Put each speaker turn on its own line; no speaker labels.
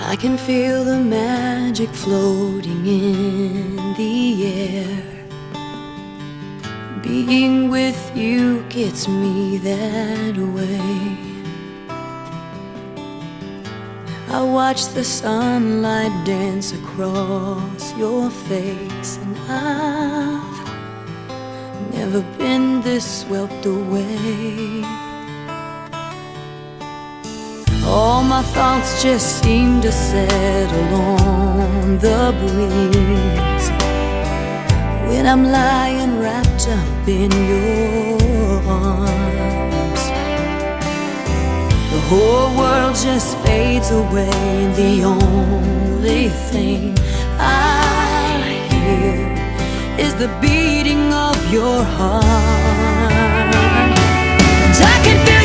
I can feel the magic floating in the air. Being with you gets me that way. I watch the sunlight dance across your face, and I've never been this swept away. All my thoughts just seem to settle on the breeze when I'm lying wrapped up in your arms. The whole world just fades away, and the only thing I hear is the beating of your heart. And I can feel